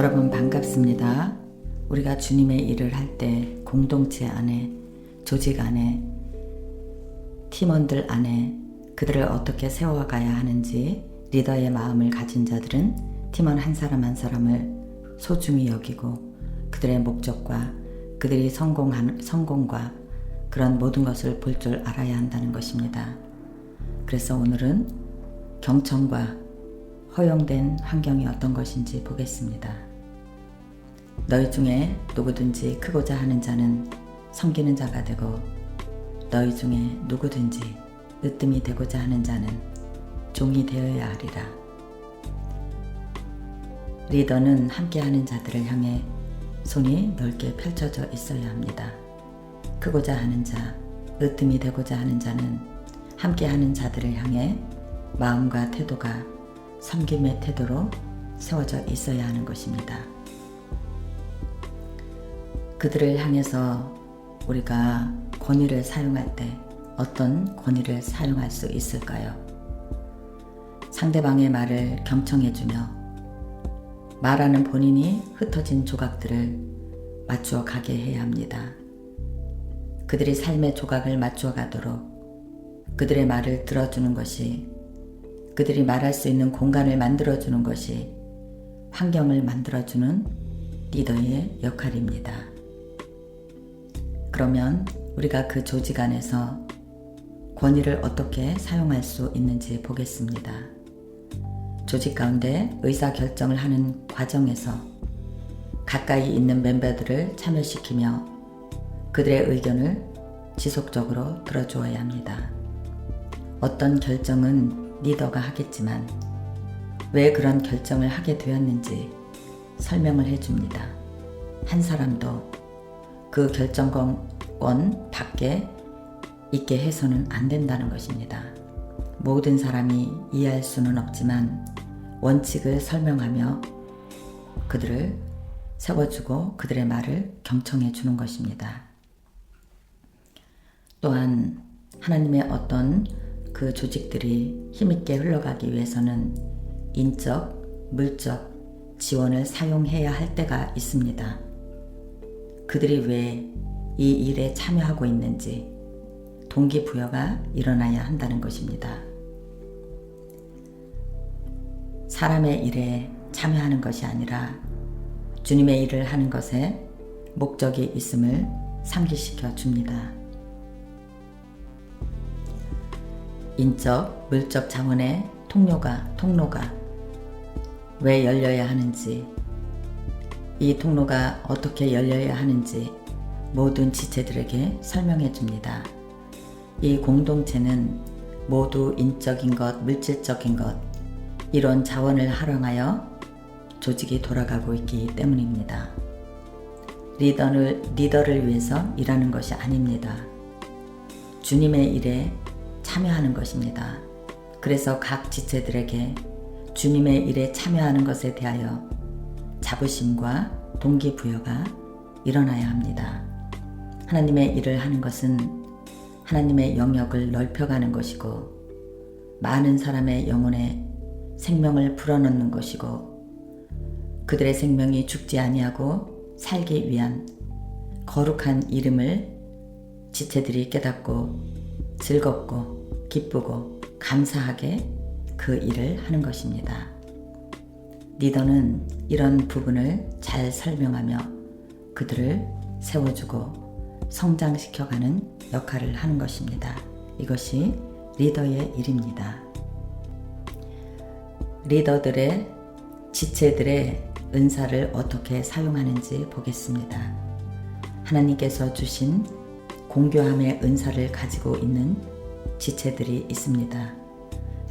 여러분 반갑습니다. 우리가 주님의 일을 할 때 공동체 안에, 조직 안에, 팀원들 안에 그들을 어떻게 세워가야 하는지 리더의 마음을 가진 자들은 팀원 한 사람 한 사람을 소중히 여기고 그들의 목적과 그들이 성공과 그런 모든 것을 볼 줄 알아야 한다는 것입니다. 그래서 오늘은 경청과 허용된 환경이 어떤 것인지 보겠습니다. 너희 중에 누구든지 크고자 하는 자는 섬기는 자가 되고 너희 중에 누구든지 으뜸이 되고자 하는 자는 종이 되어야 하리라. 리더는 함께하는 자들을 향해 손이 넓게 펼쳐져 있어야 합니다. 크고자 하는 자, 으뜸이 되고자 하는 자는 함께하는 자들을 향해 마음과 태도가 섬김의 태도로 세워져 있어야 하는 것입니다. 그들을 향해서 우리가 권위를 사용할 때 어떤 권위를 사용할 수 있을까요? 상대방의 말을 경청해주며 말하는 본인이 흩어진 조각들을 맞추어 가게 해야 합니다. 그들이 삶의 조각을 맞추어 가도록 그들의 말을 들어주는 것이, 그들이 말할 수 있는 공간을 만들어주는 것이 환경을 만들어주는 리더의 역할입니다. 그러면 우리가 그 조직 안에서 권위를 어떻게 사용할 수 있는지 보겠습니다. 조직 가운데 의사결정을 하는 과정에서 가까이 있는 멤버들을 참여시키며 그들의 의견을 지속적으로 들어주어야 합니다. 어떤 결정은 리더가 하겠지만 왜 그런 결정을 하게 되었는지 설명을 해줍니다. 한 사람도 그 결정권 밖에 있게 해서는 안 된다는 것입니다. 모든 사람이 이해할 수는 없지만 원칙을 설명하며 그들을 세워주고 그들의 말을 경청해 주는 것입니다. 또한 하나님의 어떤 그 조직들이 힘있게 흘러가기 위해서는 인적, 물적 지원을 사용해야 할 때가 있습니다. 그들이 왜 이 일에 참여하고 있는지 동기부여가 일어나야 한다는 것입니다. 사람의 일에 참여하는 것이 아니라 주님의 일을 하는 것에 목적이 있음을 상기시켜 줍니다. 인적, 물적 자원의 통로가 왜 열려야 하는지, 이 통로가 어떻게 열려야 하는지 모든 지체들에게 설명해 줍니다. 이 공동체는 모두 인적인 것, 물질적인 것, 이런 자원을 활용하여 조직이 돌아가고 있기 때문입니다. 리더를 위해서 일하는 것이 아닙니다. 주님의 일에 참여하는 것입니다. 그래서 각 지체들에게 주님의 일에 참여하는 것에 대하여 자부심과 동기부여가 일어나야 합니다. 하나님의 일을 하는 것은 하나님의 영역을 넓혀가는 것이고 많은 사람의 영혼에 생명을 불어넣는 것이고 그들의 생명이 죽지 아니하고 살기 위한 거룩한 이름을 지체들이 깨닫고 즐겁고 기쁘고 감사하게 그 일을 하는 것입니다. 리더는 이런 부분을 잘 설명하며 그들을 세워주고 성장시켜가는 역할을 하는 것입니다. 이것이 리더의 일입니다. 리더들의 지체들의 은사를 어떻게 사용하는지 보겠습니다. 하나님께서 주신 공교함의 은사를 가지고 있는 지체들이 있습니다.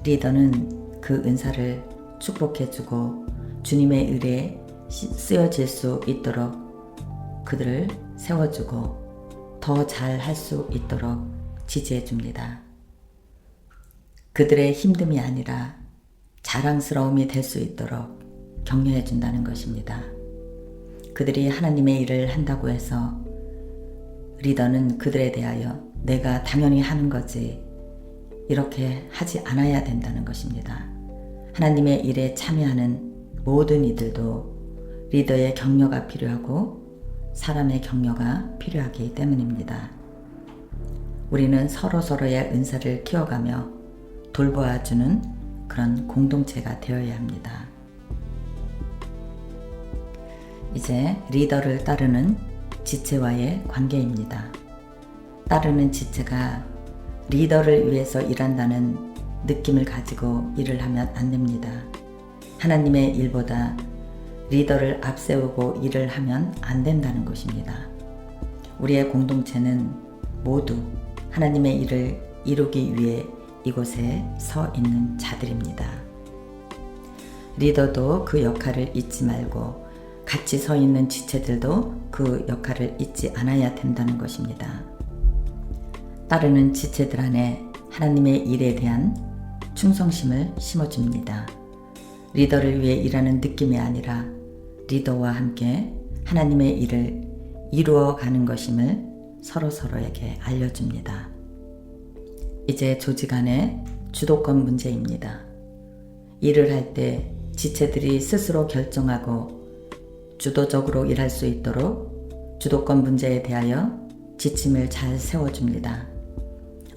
리더는 그 은사를 축복해주고 주님의 일에 쓰여질 수 있도록 그들을 세워주고 더 잘 할 수 있도록 지지해줍니다. 그들의 힘듦이 아니라 자랑스러움이 될 수 있도록 격려해준다는 것입니다. 그들이 하나님의 일을 한다고 해서 리더는 그들에 대하여 내가 당연히 하는 거지 이렇게 하지 않아야 된다는 것입니다. 하나님의 일에 참여하는 모든 이들도 리더의 격려가 필요하고 사람의 격려가 필요하기 때문입니다. 우리는 서로서로의 은사를 키워가며 돌보아주는 그런 공동체가 되어야 합니다. 이제 리더를 따르는 지체와의 관계입니다. 따르는 지체가 리더를 위해서 일한다는 느낌을 가지고 일을 하면 안 됩니다. 하나님의 일보다 리더를 앞세우고 일을 하면 안 된다는 것입니다. 우리의 공동체는 모두 하나님의 일을 이루기 위해 이곳에 서 있는 자들입니다. 리더도 그 역할을 잊지 말고 같이 서 있는 지체들도 그 역할을 잊지 않아야 된다는 것입니다. 따르는 지체들 안에 하나님의 일에 대한 충성심을 심어줍니다. 리더를 위해 일하는 느낌이 아니라 리더와 함께 하나님의 일을 이루어가는 것임을 서로서로에게 알려줍니다. 이제 조직 안의 주도권 문제입니다. 일을 할 때 지체들이 스스로 결정하고 주도적으로 일할 수 있도록 주도권 문제에 대하여 지침을 잘 세워줍니다.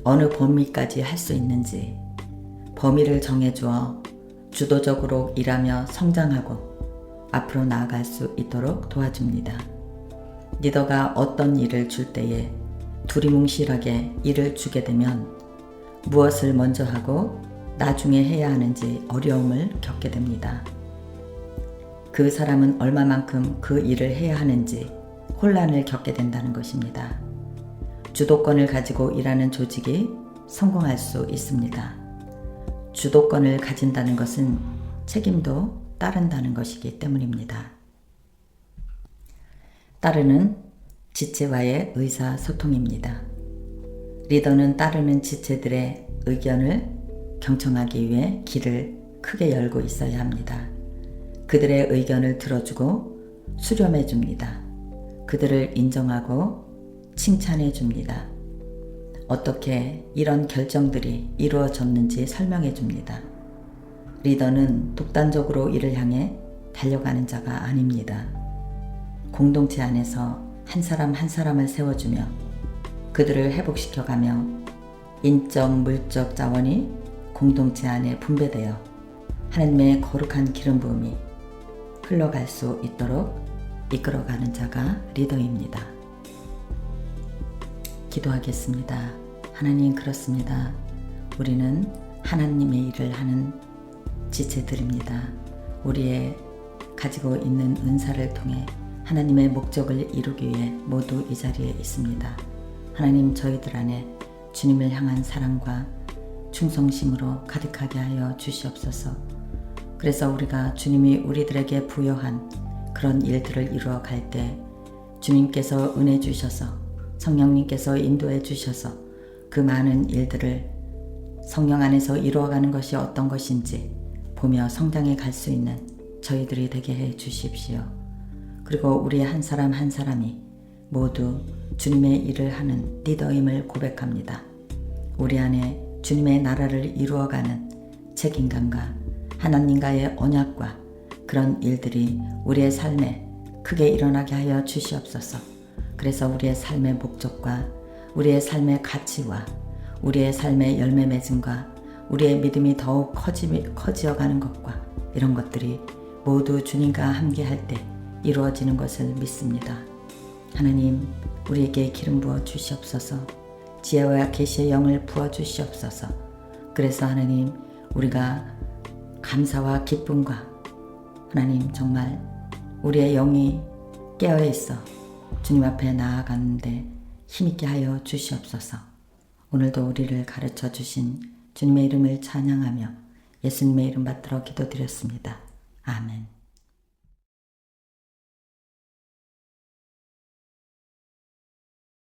어느 범위까지 할 수 있는지 범위를 정해주어 주도적으로 일하며 성장하고 앞으로 나아갈 수 있도록 도와줍니다. 리더가 어떤 일을 줄 때에 두리뭉실하게 일을 주게 되면 무엇을 먼저 하고 나중에 해야 하는지 어려움을 겪게 됩니다. 그 사람은 얼마만큼 그 일을 해야 하는지 혼란을 겪게 된다는 것입니다. 주도권을 가지고 일하는 조직이 성공할 수 있습니다. 주도권을 가진다는 것은 책임도 따른다는 것이기 때문입니다. 따르는 지체와의 의사소통입니다. 리더는 따르는 지체들의 의견을 경청하기 위해 귀를 크게 열고 있어야 합니다. 그들의 의견을 들어주고 수렴해 줍니다. 그들을 인정하고 칭찬해 줍니다. 어떻게 이런 결정들이 이루어졌는지 설명해 줍니다. 리더는 독단적으로 이를 향해 달려가는 자가 아닙니다. 공동체 안에서 한 사람 한 사람을 세워주며 그들을 회복시켜가며 인적, 물적 자원이 공동체 안에 분배되어 하나님의 거룩한 기름 부음이 흘러갈 수 있도록 이끌어가는 자가 리더입니다. 기도하겠습니다. 하나님, 그렇습니다. 우리는 하나님의 일을 하는 지체들입니다. 우리의 가지고 있는 은사를 통해 하나님의 목적을 이루기 위해 모두 이 자리에 있습니다. 하나님, 저희들 안에 주님을 향한 사랑과 충성심으로 가득하게 하여 주시옵소서. 그래서 우리가 주님이 우리들에게 부여한 그런 일들을 이루어 갈 때 주님께서 은혜 주셔서 성령님께서 인도해 주셔서 그 많은 일들을 성령 안에서 이루어가는 것이 어떤 것인지 보며 성장해 갈 수 있는 저희들이 되게 해 주십시오. 그리고 우리 한 사람 한 사람이 모두 주님의 일을 하는 리더임을 고백합니다. 우리 안에 주님의 나라를 이루어가는 책임감과 하나님과의 언약과 그런 일들이 우리의 삶에 크게 일어나게 하여 주시옵소서. 그래서 우리의 삶의 목적과 우리의 삶의 가치와 우리의 삶의 열매 맺음과 우리의 믿음이 더욱 커지어가는 것과 이런 것들이 모두 주님과 함께 할 때 이루어지는 것을 믿습니다. 하나님, 우리에게 기름 부어 주시옵소서. 지혜와 계시의 영을 부어 주시옵소서. 그래서 하나님, 우리가 감사와 기쁨과 하나님, 정말 우리의 영이 깨어 있어 주님 앞에 나아가는데 힘있게 하여 주시옵소서. 오늘도 우리를 가르쳐 주신 주님의 이름을 찬양하며 예수님의 이름 받들어 기도드렸습니다. 아멘.